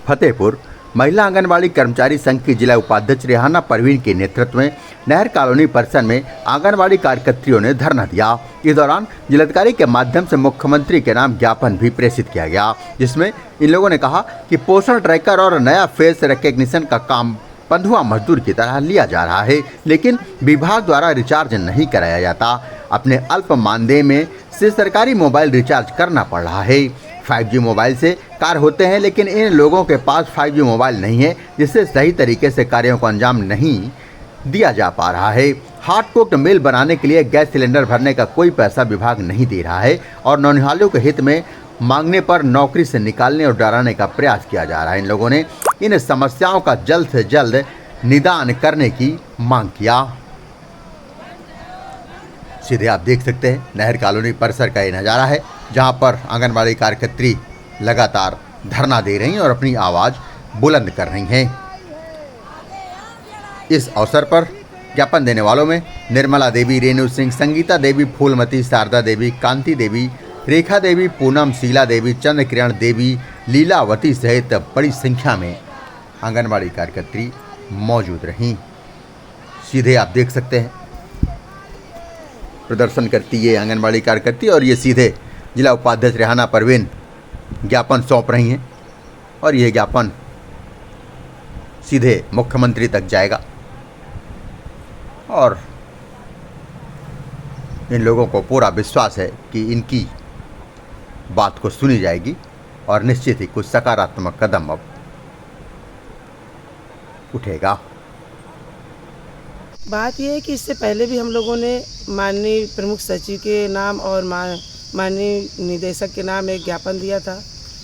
फतेहपुर महिला आंगनबाड़ी कर्मचारी संघ की जिला उपाध्यक्ष रेहाना परवीन के नेतृत्व में नहर कॉलोनी परिसर में आंगनबाड़ी कार्यकर्त्रियों ने धरना दिया। इस दौरान जिलाधिकारी के माध्यम से मुख्यमंत्री के नाम ज्ञापन भी प्रेषित किया गया, जिसमें इन लोगों ने कहा कि पोषण ट्रैकर और नया फेस रिकग्निशन का काम बंधुआ मजदूर की तरह लिया जा रहा है, लेकिन विभाग द्वारा रिचार्ज नहीं कराया जाता। अपने अल्प मानदेय में से सरकारी मोबाइल रिचार्ज करना पड़ रहा है। 5G मोबाइल से कार्य होते हैं, लेकिन इन लोगों के पास 5G मोबाइल नहीं है, जिससे सही तरीके से कार्यों को अंजाम नहीं दिया जा पा रहा है। हॉट कुक्ड मील बनाने के लिए गैस सिलेंडर भरने का कोई पैसा विभाग नहीं दे रहा है और नौनिहालों के हित में मांगने पर नौकरी से निकालने और डराने का प्रयास किया जा रहा है। इन लोगों ने इन समस्याओं का जल्द से जल्द निदान करने की मांग किया। सीधे आप देख सकते हैं नहर कॉलोनी परिसर का ये नज़ारा है, जहां पर आंगनबाड़ी कार्यकर्त्री लगातार धरना दे रही हैं और अपनी आवाज़ बुलंद कर रही हैं। इस अवसर पर ज्ञापन देने वालों में निर्मला देवी, रेणु सिंह, संगीता देवी, फूलमती, शारदा देवी, कांति देवी, रेखा देवी, पूनम, शीला देवी, चंद्र किरण देवी, लीलावती सहित बड़ी संख्या में आंगनबाड़ी कार्यकर्त्री मौजूद रहीं। सीधे आप देख सकते हैं प्रदर्शन करती ये आंगनबाड़ी कार्यकर्त्री और ये सीधे जिला उपाध्यक्ष रेहाना परवीन ज्ञापन सौंप रही हैं और ये ज्ञापन सीधे मुख्यमंत्री तक जाएगा और इन लोगों को पूरा विश्वास है कि इनकी बात को सुनी जाएगी और निश्चित ही कुछ सकारात्मक कदम अब उठेगा। बात यह है कि इससे पहले भी हम लोगों ने माननीय प्रमुख सचिव के नाम और माननीय निदेशक के नाम एक ज्ञापन दिया था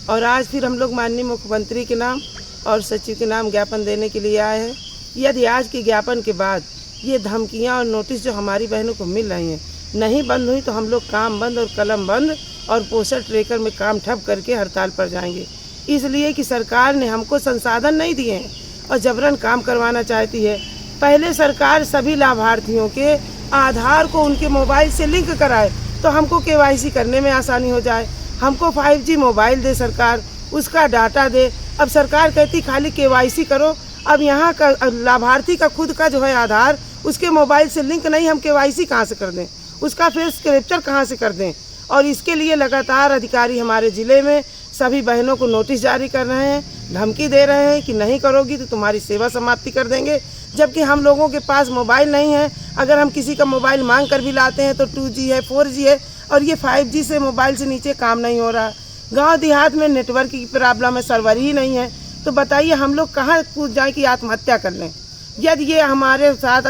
और आज फिर हम लोग माननीय मुख्यमंत्री के नाम और सचिव के नाम ज्ञापन देने के लिए आए हैं। यदि आज के ज्ञापन के बाद ये धमकियां और नोटिस जो हमारी बहनों को मिल रही हैं नहीं बंद हुई तो हम लोग काम बंद और कलम बंद और पोस्टर ट्रेकर में काम ठप करके हड़ताल पर जाएंगे। इसलिए कि सरकार ने हमको संसाधन नहीं दिए हैं और जबरन काम करवाना चाहती है। पहले सरकार सभी लाभार्थियों के आधार को उनके मोबाइल से लिंक कराए तो हमको KYC करने में आसानी हो जाए। हमको 5G मोबाइल दे सरकार, उसका डाटा दे। अब सरकार कहती खाली KYC करो। अब यहाँ का लाभार्थी का खुद का जो है आधार उसके मोबाइल से लिंक नहीं, हम KYC कहाँ से कर दें, उसका फेस कैप्चर कहाँ से कर दें। और इसके लिए लगातार अधिकारी हमारे ज़िले में सभी बहनों को नोटिस जारी कर रहे हैं, धमकी दे रहे हैं कि नहीं करोगी तो तुम्हारी सेवा समाप्ति कर देंगे। जबकि हम लोगों के पास मोबाइल नहीं है। अगर हम किसी का मोबाइल मांग कर भी लाते हैं तो 2G है, 4G है और ये 5G से मोबाइल से नीचे काम नहीं हो रहा। गांव देहात में नेटवर्क की प्रॉब्लम है, सर्वर ही नहीं है। तो बताइए हम लोग कहाँ कूद जाए कि आत्महत्या कर लें। यदि ये हमारे साथ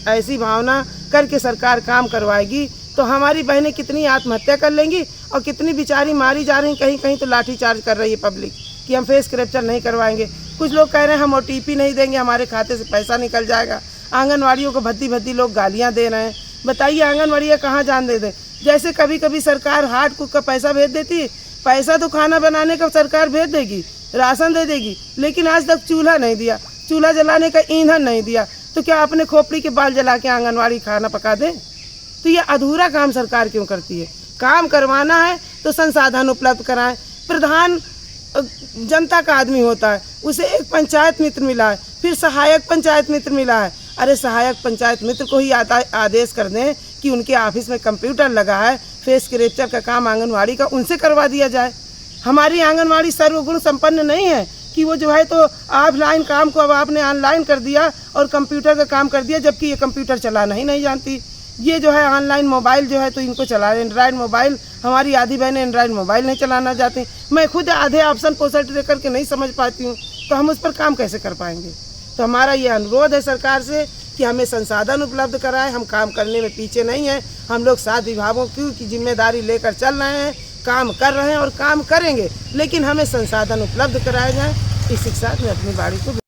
ऐसी भावना करके सरकार काम करवाएगी तो हमारी बहनें कितनी आत्महत्या कर लेंगी और कितनी बेचारी मारी जा रही। कहीं कहीं तो लाठी चार्ज कर रही है पब्लिक कि हम फेस कैप्चर नहीं करवाएंगे। कुछ लोग कह रहे हैं हम OTP नहीं देंगे, हमारे खाते से पैसा निकल जाएगा। आंगनवाड़ियों को भद्दी लोग गालियां दे रहे हैं। बताइए आंगनवाड़ियाँ कहाँ जान दे दें। जैसे कभी कभी सरकार हार्ड कुक का पैसा भेज देती है, पैसा तो खाना बनाने का सरकार भेज देगी, राशन दे देगी, लेकिन आज तक चूल्हा नहीं दिया, चूल्हा जलाने का ईंधन नहीं दिया। तो क्या अपने खोपड़ी के बाल जला के आंगनवाड़ी खाना पका दें? तो ये अधूरा काम सरकार क्यों करती है? काम करवाना है तो संसाधन उपलब्ध कराएं। प्रधान जनता का आदमी होता है, उसे एक पंचायत मित्र मिला है, फिर सहायक पंचायत मित्र मिला है। अरे सहायक पंचायत मित्र को ही आदेश कर दें कि उनके ऑफिस में कंप्यूटर लगा है, फेस कैप्चर का काम आंगनवाड़ी का उनसे करवा दिया जाए। हमारी आंगनवाड़ी सर्वगुण संपन्न नहीं है कि वो जो है तो ऑफलाइन काम को अब आपने ऑनलाइन कर दिया और कंप्यूटर का काम कर दिया, जबकि ये कंप्यूटर चलाना ही नहीं जानती। ये जो है ऑनलाइन मोबाइल जो है तो इनको चला एंड्रॉयड मोबाइल, हमारी आधी बहनें एंड्रॉयड मोबाइल नहीं चलाना चाहती। मैं खुद आधे ऑप्शन पोस्टर ट्रेकर के नहीं समझ पाती हूँ, तो हम उस पर काम कैसे कर पाएंगे? तो हमारा ये अनुरोध है सरकार से कि हमें संसाधन उपलब्ध कराएं। हम काम करने में पीछे नहीं हैं। हम लोग 7 विभागों की जिम्मेदारी लेकर चल रहे हैं, काम कर रहे हैं और काम करेंगे, लेकिन हमें संसाधन उपलब्ध कराए जाएँ। इसी के साथ मैं अपनी बाड़ी को